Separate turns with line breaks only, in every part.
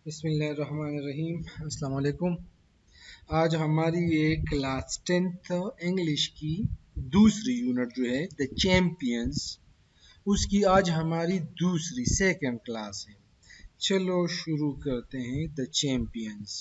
بسم اللہ الرحمن الرحیم. السلام علیکم. آج ہماری یہ کلاس 10th انگلش کی دوسری یونٹ جو ہے دا چیمپئنز، اس کی آج ہماری دوسری سیکنڈ کلاس ہے. چلو شروع کرتے ہیں دا چیمپئنز.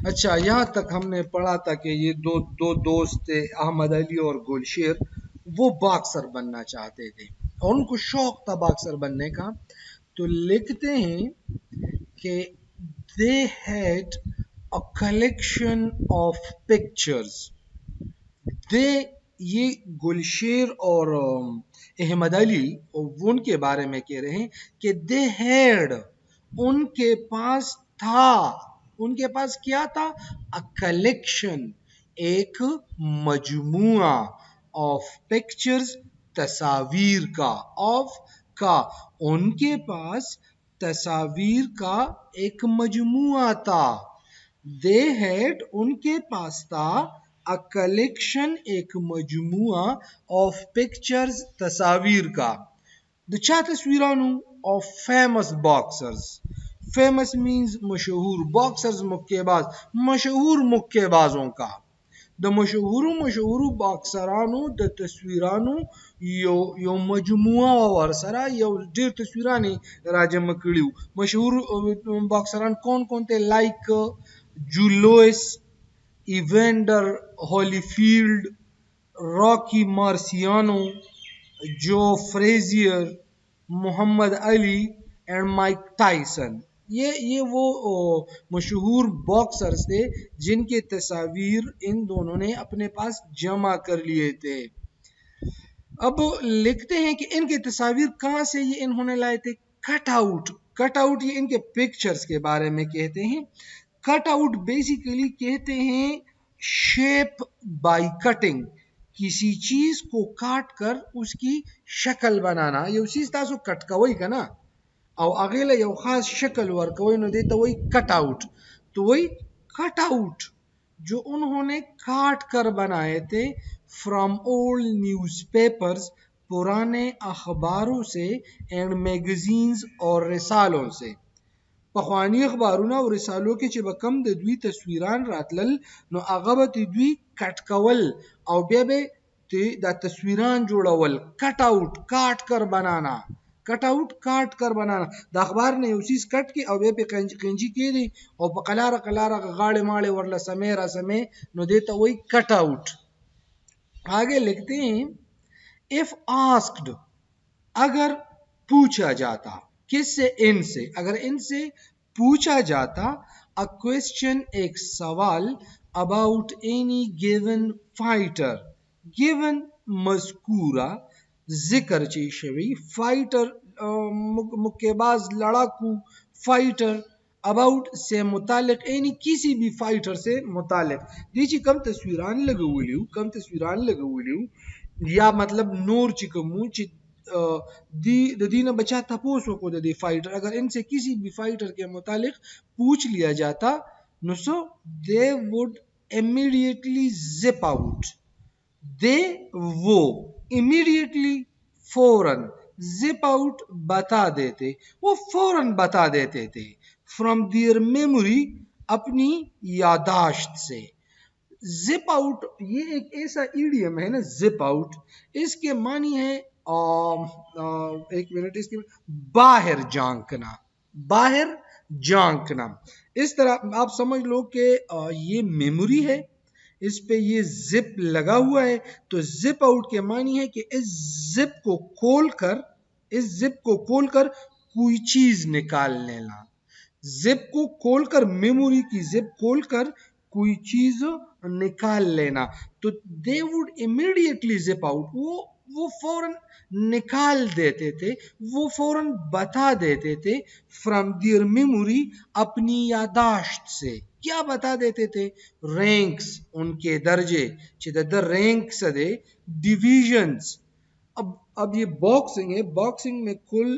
اچھا، یہاں تک ہم نے پڑھا تھا کہ یہ دو دوست تھے، احمد علی اور گلشیر. وہ باکسر بننا چاہتے تھے اور ان کو شوق تھا باکسر بننے کا. تو لکھتے ہیں کہ they had a collection of pictures. یہ گلشیر اور احمد علی ان کے بارے میں کہہ رہے ہیں کہ they had، ان کے پاس تھا، ان کے پاس کیا تھا؟ a collection، ایک مجموعہ of pictures، تصاویر کا، of کا، ان کے پاس تصاویر کا ایک مجموعہ تھا. they had، ان کے پاس تھا a collection، ایک مجموعہ of pictures، تصاویر کا. د چا تصویرانو؟ of famous boxers. famous means مشہور، boxers مکے باز، مشہور مکے بازوں کا. د مشهور باکسرانو د تصویرانو یو مجموعه ورسره یو ډیر تصویرانی راجمع کړیو. مشهور باکسران کون تھے؟ لائک جو لوئس، ایوینڈر ہولیفیلڈ، راکی مارسیانو، جو فریزیر، محمد علی اینڈ مائک ٹائسن. یہ وہ مشہور باکسرز تھے جن کے تصاویر ان دونوں نے اپنے پاس جمع کر لیے تھے. اب لکھتے ہیں کہ ان کے تصاویر کہاں سے یہ انہوں نے لائے تھے؟ Cut out. کٹ آؤٹ یہ ان کے پکچرز کے بارے میں کہتے ہیں. کٹ آؤٹ بیسیکلی کہتے ہیں شیپ بائی کٹنگ، کسی چیز کو کاٹ کر اس کی شکل بنانا. یو چیز تاسو کٹ کوئی کنا او هغه له یو خاص شکل ورکوي نو دیتا وہی کٹ آؤٹ. تو وہی کٹ آؤٹ جو انہوں نے کاٹ کر بنائے تھے فرام اولڈ نیوز پیپرز، پرانے اخباروں سے، اینڈ میگزینز اور رسالوں سے. پخوانی اخبارونه او رسالو کې چې به کم د دوی تصویران راتلل نو هغه به دوی کټ کول او بیا به دا تصویران جوړول. کٹ آؤٹ، کاٹ کر بنانا. کٹ آؤٹ کاٹ کر بنانا. د اخبار نه یو چیز کټ کی او بیا په قنجی کېدی او په قلاره غاړه ماړه ورله سمې را سمې نو دیتا وہی کٹ آؤٹ. آگے لکھتے ہیں if asked، اگر پوچھا جاتا. کس سے؟ ان سے. اگر ان سے پوچھا جاتا a question، ایک سوال about any given fighter. given مذکورہ، ذکر چی شوی، فائٹر مکے باز، لڑاکو، فائٹر، about سے متعلق، اینی کسی بھی فائٹر سے متعلق. دیچی کم تصویران لگولیو یا مطلب نور چی کمو چی دین بچا تپوسو کو دی فائٹر. اگر ان سے کسی بھی فائٹر کے متعلق پوچھ لیا جاتا نو سو they would immediately zip out. وہ immediately فوراً، zip out بتا دیتے، وہ فوراً بتا دیتے تھے from their memory، اپنی یاداشت سے. zip out یہ ایک ایسا ایڈیم ہے نا، zip out، اس کے معنی ہے ایک منٹ، اس کے باہر جھانکنا، باہر جھانکنا. اس طرح آپ سمجھ لو کہ یہ میموری ہے، اس پہ یہ زپ لگا ہوا ہے. تو زپ آؤٹ کے معنی ہے کہ اس زپ کو کھول کر کوئی چیز نکال لینا. زپ کو کھول کر، میموری کی زپ کھول کر کوئی چیز نکال لینا. تو they would immediately zip out، وہ فوراً نکال دیتے تھے، وہ فوراً بتا دیتے تھے from their memory، اپنی یاداشت سے. کیا بتا دیتے تھے؟ رینکس، ان کے درجے، در رینکس دے ڈیویژنز. اب یہ باکسنگ ہے، باکسنگ میں کل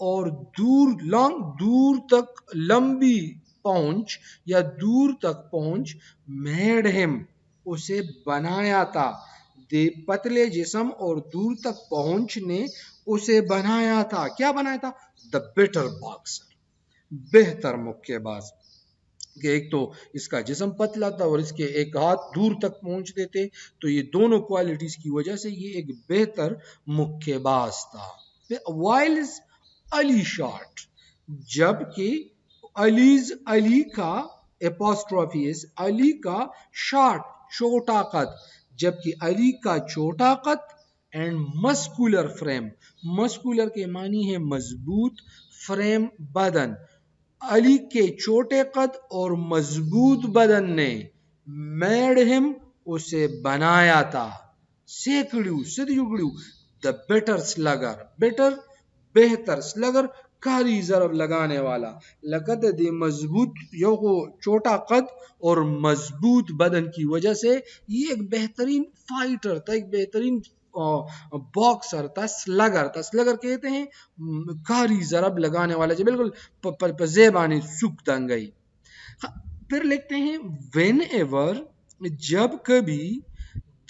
اور دور تک لمبی پہنچ یا دور تک پہنچ made him اسے بنایا تھا. پتلے جسم اور دور تک پہنچ نے اسے بنایا تھا. کیا بنایا تھا؟ دا بیٹر باکسر بہتر مکے باز. کہ ایک تو اس کا جسم پتلا تھا اور اس کے ایک ہاتھ دور تک پہنچتے تھے, تو یہ دونوں کوالٹیز کی وجہ سے یہ ایک بہتر مکے باز تھا. while علی شارٹ جبکہ علی کا اپوسٹرافیز علی کا شارٹ چھوٹا قد, جبکہ علی کا چھوٹا قد اینڈ مسکولر فریم. مسکولر کے معنی ہے مضبوط, فریم بدن. علی کے چھوٹے قد اور مضبوط بدن نے میڈ ہم اسے بنایا تھا. سیکڑیو سدیوگڑیو دا بیٹر سلگر. بیٹر بہتر, سلگر کاری ضرب لگانے والا. لقد دی مضبوط یو کو چھوٹا قد اور مضبوط بدن کی وجہ سے یہ ایک بہترین فائٹر تھا, ایک بہترین باکسر تھا, سلگر تھا. سلگر کہتے ہیں کاری ضرب لگانے والا, جو بالکل زیبانی سکھ دنگئی. پھر لکھتے ہیں وین ایور جب کبھی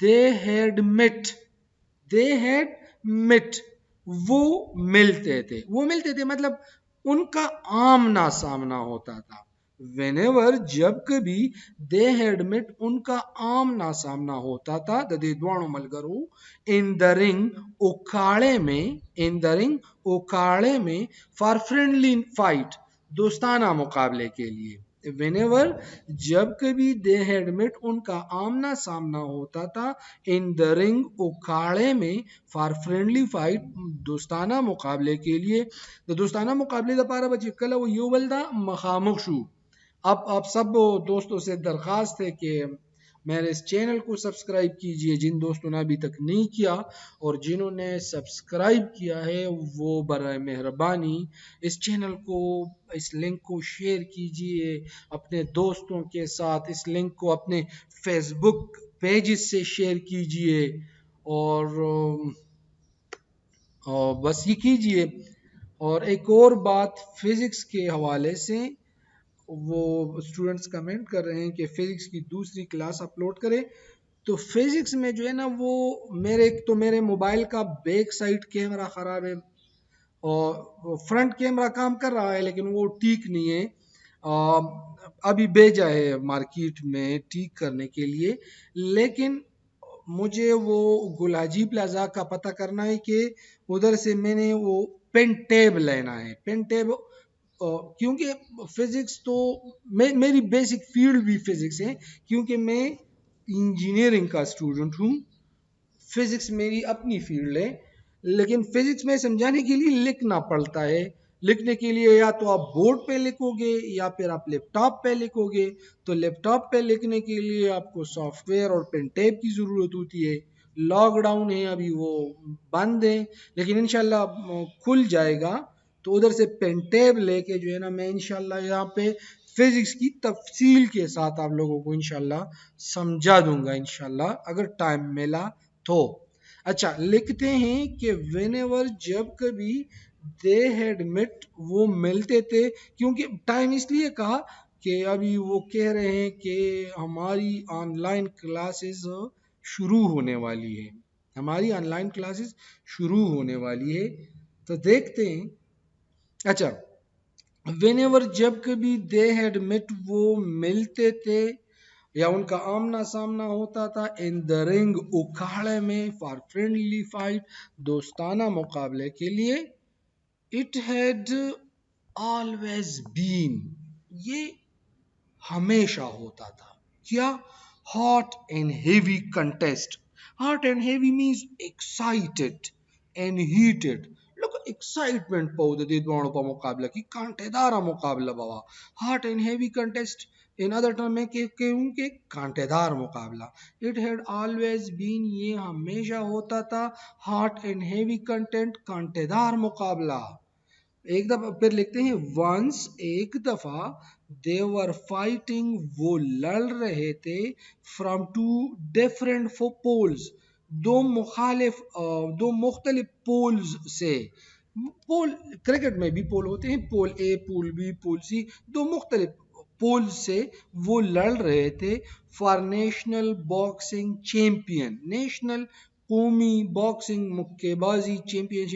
they had met وہ ملتے تھے مطلب ان کا آمنا سامنا ہوتا تھا. whenever جب کبھی they had met ان کا آمنا سامنا ہوتا تھا دے دوانو ملگرو in the ring اکھاڑے میں for friendly fight دوستانہ مقابلے کے لیے. whenever جب کبھی they had met ان کا آمنا سامنا ہوتا تھا in the ring اکھاڑے میں for friendly fight دوستانہ مقابلے کے لیے. دوستانہ مقابلے دا پارا بچے کلا وہ یو بلدا مخامخ شو. اب سب دوستوں سے درخواست ہے کہ میرے اس چینل کو سبسکرائب کیجئے جن دوستوں نے ابھی تک نہیں کیا, اور جنہوں نے سبسکرائب کیا ہے وہ برائے مہربانی اس چینل کو اس لنک کو شیئر کیجئے اپنے دوستوں کے ساتھ. اس لنک کو اپنے فیس بک پیجز سے شیئر کیجئے اور بس یہ کیجئے. اور ایک اور بات فزکس کے حوالے سے, وہ اسٹوڈنٹس کمنٹ کر رہے ہیں کہ فزکس کی دوسری کلاس اپلوڈ کرے. تو فزکس میں جو ہے نا وہ میرے موبائل کا بیک سائڈ کیمرہ خراب ہے اور فرنٹ کیمرہ کام کر رہا ہے لیکن وہ ٹھیک نہیں ہے. ابھی بھیجا ہے مارکیٹ میں ٹھیک کرنے کے لیے, لیکن مجھے وہ گلاجی پلازا کا پتہ کرنا ہے کہ ادھر سے میں نے وہ پین ٹیب لینا ہے. پین ٹیب کیونکہ فزکس تو میری بیسک فیلڈ بھی فزکس ہے کیونکہ میں انجینئرنگ کا اسٹوڈنٹ ہوں. فزکس میری اپنی فیلڈ ہے, لیکن فزکس میں سمجھانے کے لیے لکھنا پڑتا ہے. لکھنے کے لیے یا تو آپ بورڈ پہ لکھو گے یا پھر آپ لیپ ٹاپ پہ لکھو گے. تو لیپ ٹاپ پہ لکھنے کے لیے آپ کو سافٹ ویئر اور پین ٹیب کی ضرورت ہوتی ہے. لاک ڈاؤن ہے ابھی, وہ بند ہے, لیکن انشاءاللہ کھل جائے گا تو ادھر سے پین ٹیب لے کے جو ہے نا میں انشاءاللہ یہاں پہ فزکس کی تفصیل کے ساتھ آپ لوگوں کو انشاءاللہ سمجھا دوں گا انشاءاللہ اگر ٹائم ملا تو. اچھا لکھتے ہیں کہ whenever جب کبھی they had met وہ ملتے تھے, کیونکہ ٹائم اس لیے کہا کہ ابھی وہ کہہ رہے ہیں کہ ہماری آن لائن کلاسز شروع ہونے والی ہے. ہماری آن لائن کلاسز شروع ہونے والی ہے تو دیکھتے ہیں. اچھا whenever جب کبھی they had met وہ ملتے تھے یا ان کا آمنا سامنا ہوتا تھا in the ring اکھاڑے میں for friendly fight دوستانہ مقابلے کے لیے. it had always been یہ ہمیشہ ہوتا تھا. کیا؟ hot and heavy contest. hot and heavy means excited and heated. لوگ ایکسائٹمنٹ پاؤ دے دوانوں پا مقابلہ کی کانٹے دارا مقابلہ بوا. hot and heavy contest in other term میں کہوں کہ کانٹے دار مقابلہ. it had always been یہ ہمیشہ ہوتا تھا hot and heavy content کانٹے دار مقابلہ. ایک دفعہ پھر لکھتے ہیں once ایک دفعہ they were fighting وہ لڑ رہے تھے from two different poles دو مختلف پولز سے. پول کرکٹ میں بھی پول ہوتے ہیں، پول اے، پول بی، پول سی، دو مختلف پول سے وہ لڑ رہے تھے for national boxing champion, national قومی باکسنگ مکے بازی چیمپئن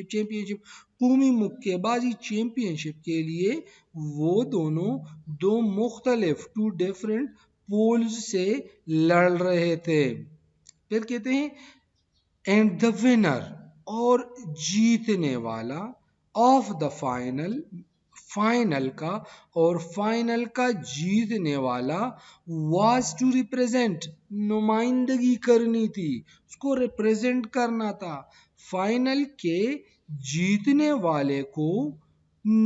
شپ قومی مکے بازی چیمپئن شپ کے لیے وہ دونوں دو مختلف ڈیفرنٹ پولز سے لڑ رہے تھے. پھر کہتے ہیں اینڈ دا ونر اور جیتنے والا آف دا فائنل، فائنل کا اور فائنل کا جیتنے والا واز ٹو ریپریزنٹ، نمائندگی کرنی تھی، اس کو ریپریزنٹ کرنا تھا، فائنل کے جیتنے والے کو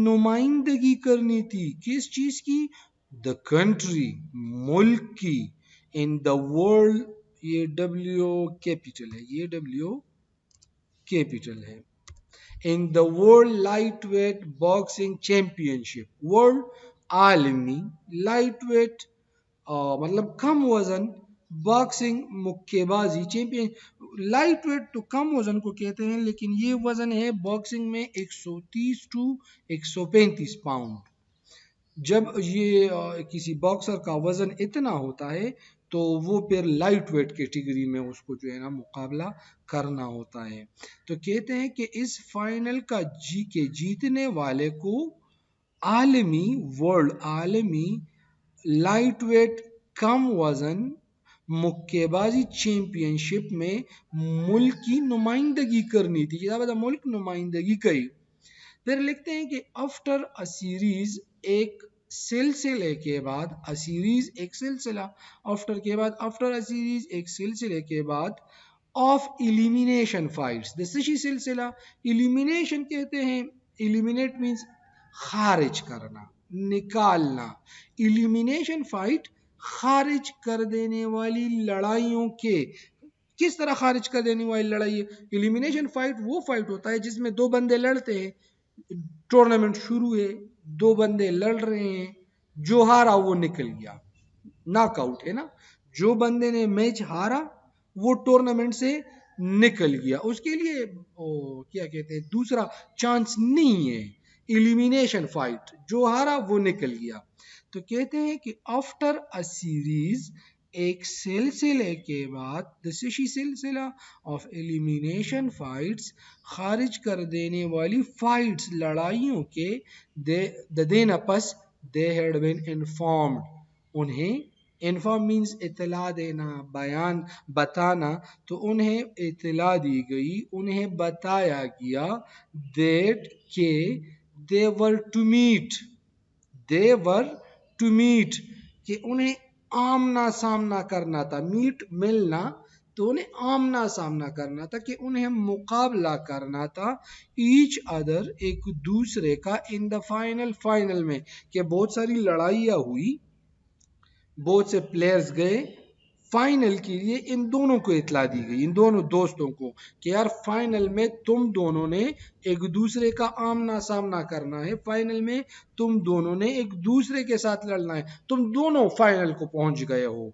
نمائندگی کرنی تھی کس چیز کی؟ دا کنٹری، ملک کی، ان دا ورلڈ، یہ ڈبلیو کیپیٹل ہے، یہ ڈبلیو کیپیٹل ہے، in the world lightweight boxing championship, world عالمی لائٹ ویٹ مطلب کم وزن باکسنگ مکے بازی چیمپئن. لائٹ ویٹ تو کم وزن کو کہتے ہیں، لیکن یہ وزن ہے باکسنگ میں 130 to 135 پاؤنڈ. جب یہ کسی باکسر کا وزن اتنا ہوتا ہے تو وہ پھر لائٹ ویٹ کیٹیگری میں اس کو جو ہے نا مقابلہ کرنا ہوتا ہے. تو کہتے ہیں کہ اس فائنل کا جیتنے والے کو عالمی، ورلڈ عالمی لائٹ ویٹ کم وزن مکے بازی چیمپئن شپ میں ملک کی نمائندگی کرنی تھی، ملک نمائندگی کری. پھر لکھتے ہیں کہ آفٹر اے سیریز، ایک سلسلے کے بعد، سیریز ایک سلسلہ، آفٹر کے بعد، آفٹر اے سیریز ایک سلسلے کے بعد آف ایلیمینیشن فائٹس، دسشی سلسلہ، ایلیمینیشن کہتے ہیں، ایلیمینیٹ مینز خارج کرنا، نکالنا، ایلیمینیشن فائٹ خارج کر دینے والی لڑائیوں کے. کس طرح خارج کر دینے والی لڑائی؟ ایلیمینیشن فائٹ وہ فائٹ ہوتا ہے جس میں دو بندے لڑتے ہیں، ٹورنامنٹ شروع ہے، دو بندے لڑ رہے ہیں، جو ہارا وہ نکل گیا، ناک آؤٹ ہے نا، جو بندے نے میچ ہارا وہ ٹورنامنٹ سے نکل گیا، اس کے لیے کیا کہتے ہیں دوسرا چانس نہیں ہے. ایلیمینیشن فائٹ، جو ہارا وہ نکل گیا. تو کہتے ہیں کہ آفٹر اے سیریز، ایک سلسلے کے بعد، دسشی سلسلہ آف ایلیمینیشن فائٹس، خارج کر دینے والی فائٹس لڑائیوں کے، دین پس they had been informed، انہیں انفارم مینز اطلاع دینا، بیان بتانا، تو انہیں اطلاع دی گئی، انہیں بتایا گیا that کہ they were to meet، they were to meet کہ انہیں آمنا سامنا کرنا تھا، میٹ ملنا، تو انہیں آمنا سامنا کرنا تھا، کہ انہیں مقابلہ کرنا تھا ایچ ادر، ایک دوسرے کا، ان دا فائنل، فائنل میں، کہ بہت ساری لڑائیاں ہوئی، بہت سے پلیئرز گئے فائنل کے لیے، ان دونوں کو اطلاع دی گئی، ان دونوں دوستوں کو، کہ یار فائنل میں تم دونوں نے ایک دوسرے کا آمنا سامنا کرنا ہے، فائنل میں تم دونوں نے ایک دوسرے کے ساتھ لڑنا ہے، تم دونوں فائنل کو پہنچ گئے ہو.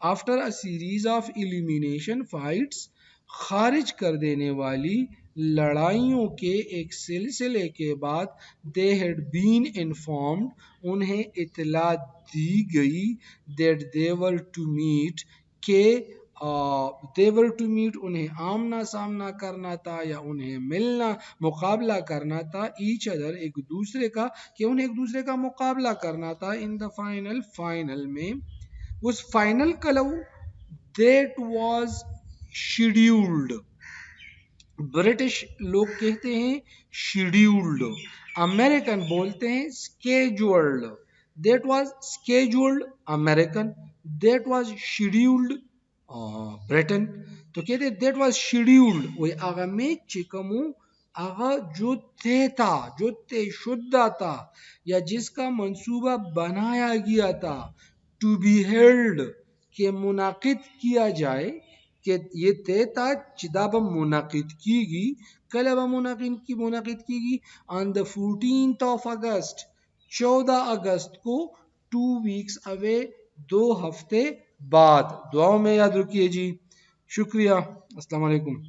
After a series of elimination fights, خارج کر دینے والی لڑائیوں کے ایک سلسلے کے بعد، they had been informed، انہیں اطلاع دی گئی، that they were to meet، کہ they were to meet، انہیں آمنا سامنا کرنا تھا یا انہیں ملنا، مقابلہ کرنا تھا، ایچ ادر، ایک دوسرے کا، کہ انہیں ایک دوسرے کا مقابلہ کرنا تھا، ان دا فائنل، فائنل میں. اس فائنل کا لو that was scheduled، برٹش لوگ کہتے ہیں شیڈیولڈ، امریکن بولتے ہیں scheduled. that was scheduled American, that was scheduled Britain. تو کہتے ہیں that was scheduled، وہی آغا میچ چکمو، آغا جو تیتا، جو تے شدہ تھا، یا جس کا منصوبہ بنایا گیا تھا، to be held، کہ منعقد کیا جائے، کہ یہ تیتا چدابا منعقد کی گی، کلبا منعقد کی گی on the 14th of August، 14 اگست کو، 2 weeks away، 2 ہفتے بعد. دعاؤں میں یاد رکھیے جی. شکریہ، السلام علیکم.